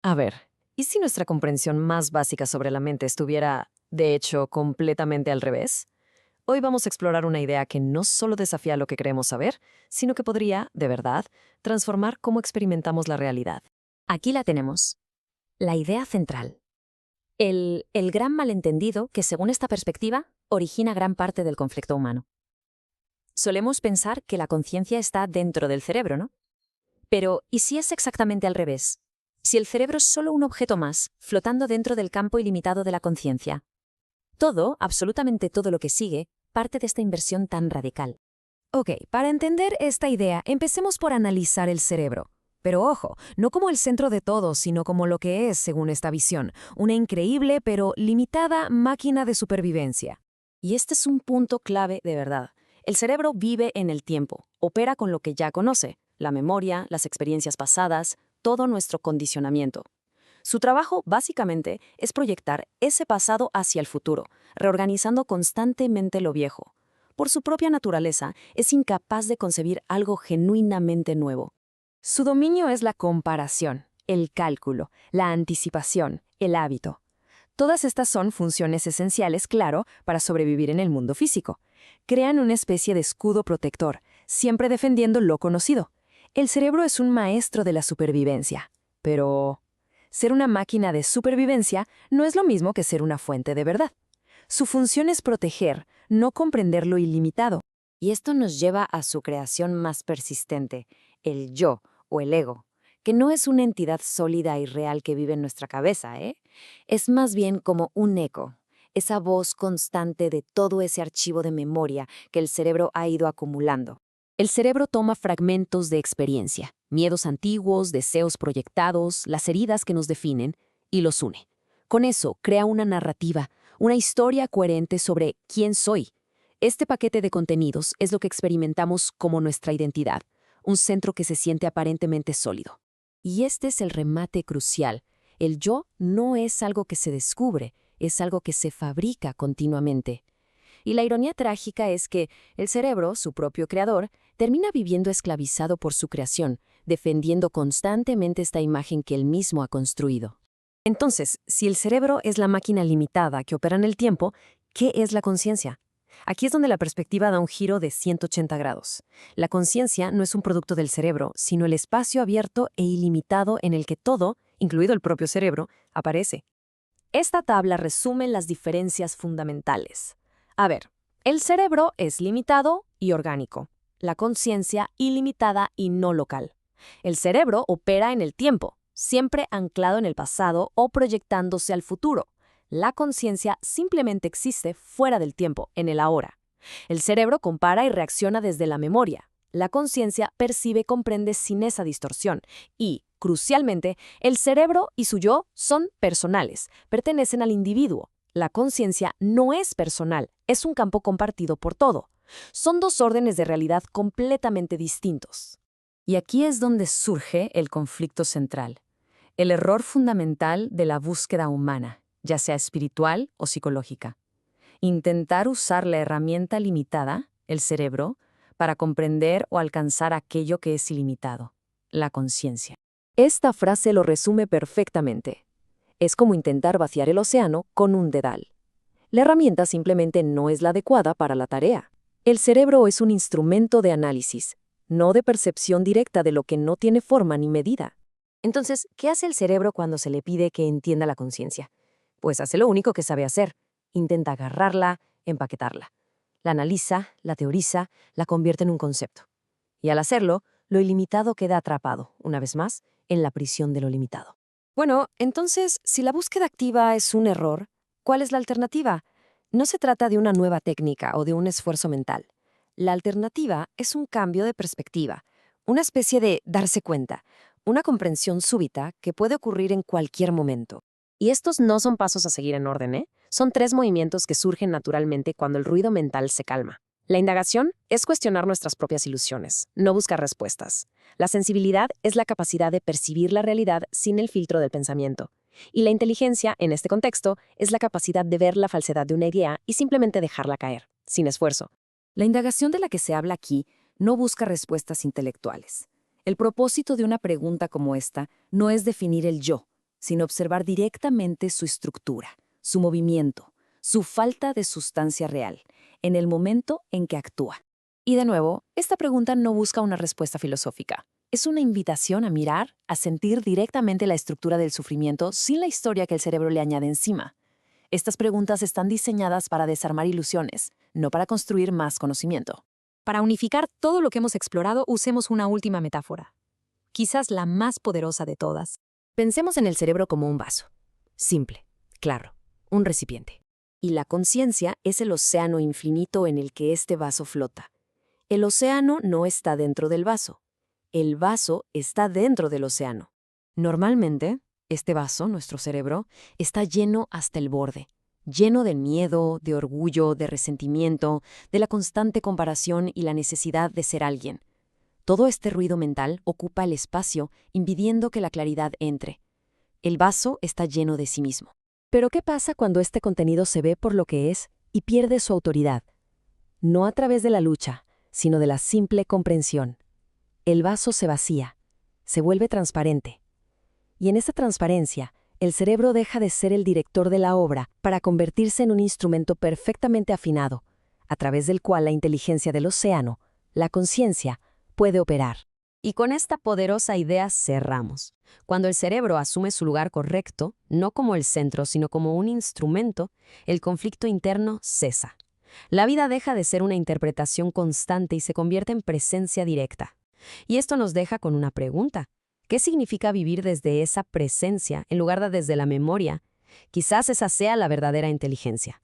A ver, ¿y si nuestra comprensión más básica sobre la mente estuviera, de hecho, completamente al revés? Hoy vamos a explorar una idea que no solo desafía lo que creemos saber, sino que podría, de verdad, transformar cómo experimentamos la realidad. Aquí la tenemos, la idea central. El gran malentendido que, según esta perspectiva, origina gran parte del conflicto humano. Solemos pensar que la conciencia está dentro del cerebro, ¿no? Pero, ¿y si es exactamente al revés? Si el cerebro es solo un objeto más, flotando dentro del campo ilimitado de la conciencia. Todo, absolutamente todo lo que sigue, parte de esta inversión tan radical. Ok, para entender esta idea, empecemos por analizar el cerebro. Pero ojo, no como el centro de todo, sino como lo que es, según esta visión, una increíble pero limitada máquina de supervivencia. Y este es un punto clave de verdad. El cerebro vive en el tiempo, opera con lo que ya conoce, la memoria, las experiencias pasadas, todo nuestro condicionamiento. Su trabajo, básicamente, es proyectar ese pasado hacia el futuro, reorganizando constantemente lo viejo. Por su propia naturaleza, es incapaz de concebir algo genuinamente nuevo. Su dominio es la comparación, el cálculo, la anticipación, el hábito. Todas estas son funciones esenciales, claro, para sobrevivir en el mundo físico. Crean una especie de escudo protector, siempre defendiendo lo conocido. El cerebro es un maestro de la supervivencia. Pero ser una máquina de supervivencia no es lo mismo que ser una fuente de verdad. Su función es proteger, no comprender lo ilimitado. Y esto nos lleva a su creación más persistente, el yo o el ego, que no es una entidad sólida y real que vive en nuestra cabeza, ¿eh? Es más bien como un eco, esa voz constante de todo ese archivo de memoria que el cerebro ha ido acumulando. El cerebro toma fragmentos de experiencia, miedos antiguos, deseos proyectados, las heridas que nos definen, y los une. Con eso crea una narrativa, una historia coherente sobre quién soy. Este paquete de contenidos es lo que experimentamos como nuestra identidad, un centro que se siente aparentemente sólido. Y este es el remate crucial. El yo no es algo que se descubre, es algo que se fabrica continuamente. Y la ironía trágica es que el cerebro, su propio creador, termina viviendo esclavizado por su creación, defendiendo constantemente esta imagen que él mismo ha construido. Entonces, si el cerebro es la máquina limitada que opera en el tiempo, ¿qué es la conciencia? Aquí es donde la perspectiva da un giro de 180 grados. La conciencia no es un producto del cerebro, sino el espacio abierto e ilimitado en el que todo, incluido el propio cerebro, aparece. Esta tabla resume las diferencias fundamentales. A ver, el cerebro es limitado y orgánico, la conciencia ilimitada y no local. El cerebro opera en el tiempo, siempre anclado en el pasado o proyectándose al futuro. La conciencia simplemente existe fuera del tiempo, en el ahora. El cerebro compara y reacciona desde la memoria. La conciencia percibe y comprende sin esa distorsión. Y, crucialmente, el cerebro y su yo son personales, pertenecen al individuo. La conciencia no es personal, es un campo compartido por todo. Son dos órdenes de realidad completamente distintos. Y aquí es donde surge el conflicto central, el error fundamental de la búsqueda humana, ya sea espiritual o psicológica. Intentar usar la herramienta limitada, el cerebro, para comprender o alcanzar aquello que es ilimitado, la conciencia. Esta frase lo resume perfectamente. Es como intentar vaciar el océano con un dedal. La herramienta simplemente no es la adecuada para la tarea. El cerebro es un instrumento de análisis, no de percepción directa de lo que no tiene forma ni medida. Entonces, ¿qué hace el cerebro cuando se le pide que entienda la conciencia? Pues hace lo único que sabe hacer. Intenta agarrarla, empaquetarla. La analiza, la teoriza, la convierte en un concepto. Y al hacerlo, lo ilimitado queda atrapado, una vez más, en la prisión de lo limitado. Bueno, entonces, si la búsqueda activa es un error, ¿cuál es la alternativa? No se trata de una nueva técnica o de un esfuerzo mental. La alternativa es un cambio de perspectiva, una especie de darse cuenta, una comprensión súbita que puede ocurrir en cualquier momento. Y estos no son pasos a seguir en orden, ¿eh? Son tres movimientos que surgen naturalmente cuando el ruido mental se calma. La indagación es cuestionar nuestras propias ilusiones, no buscar respuestas. La sensibilidad es la capacidad de percibir la realidad sin el filtro del pensamiento. Y la inteligencia, en este contexto, es la capacidad de ver la falsedad de una idea y simplemente dejarla caer, sin esfuerzo. La indagación de la que se habla aquí no busca respuestas intelectuales. El propósito de una pregunta como esta no es definir el yo, sin observar directamente su estructura, su movimiento, su falta de sustancia real, en el momento en que actúa. Y de nuevo, esta pregunta no busca una respuesta filosófica. Es una invitación a mirar, a sentir directamente la estructura del sufrimiento sin la historia que el cerebro le añade encima. Estas preguntas están diseñadas para desarmar ilusiones, no para construir más conocimiento. Para unificar todo lo que hemos explorado, usemos una última metáfora, quizás la más poderosa de todas. Pensemos en el cerebro como un vaso. Simple, claro, un recipiente. Y la conciencia es el océano infinito en el que este vaso flota. El océano no está dentro del vaso. El vaso está dentro del océano. Normalmente, este vaso, nuestro cerebro, está lleno hasta el borde. Lleno de miedo, de orgullo, de resentimiento, de la constante comparación y la necesidad de ser alguien. Todo este ruido mental ocupa el espacio, impidiendo que la claridad entre. El vaso está lleno de sí mismo. Pero ¿qué pasa cuando este contenido se ve por lo que es y pierde su autoridad? No a través de la lucha, sino de la simple comprensión. El vaso se vacía, se vuelve transparente. Y en esta transparencia, el cerebro deja de ser el director de la obra para convertirse en un instrumento perfectamente afinado, a través del cual la inteligencia del océano, la conciencia, puede operar. Y con esta poderosa idea cerramos. Cuando el cerebro asume su lugar correcto, no como el centro, sino como un instrumento, el conflicto interno cesa. La vida deja de ser una interpretación constante y se convierte en presencia directa. Y esto nos deja con una pregunta. ¿Qué significa vivir desde esa presencia en lugar de desde la memoria? Quizás esa sea la verdadera inteligencia.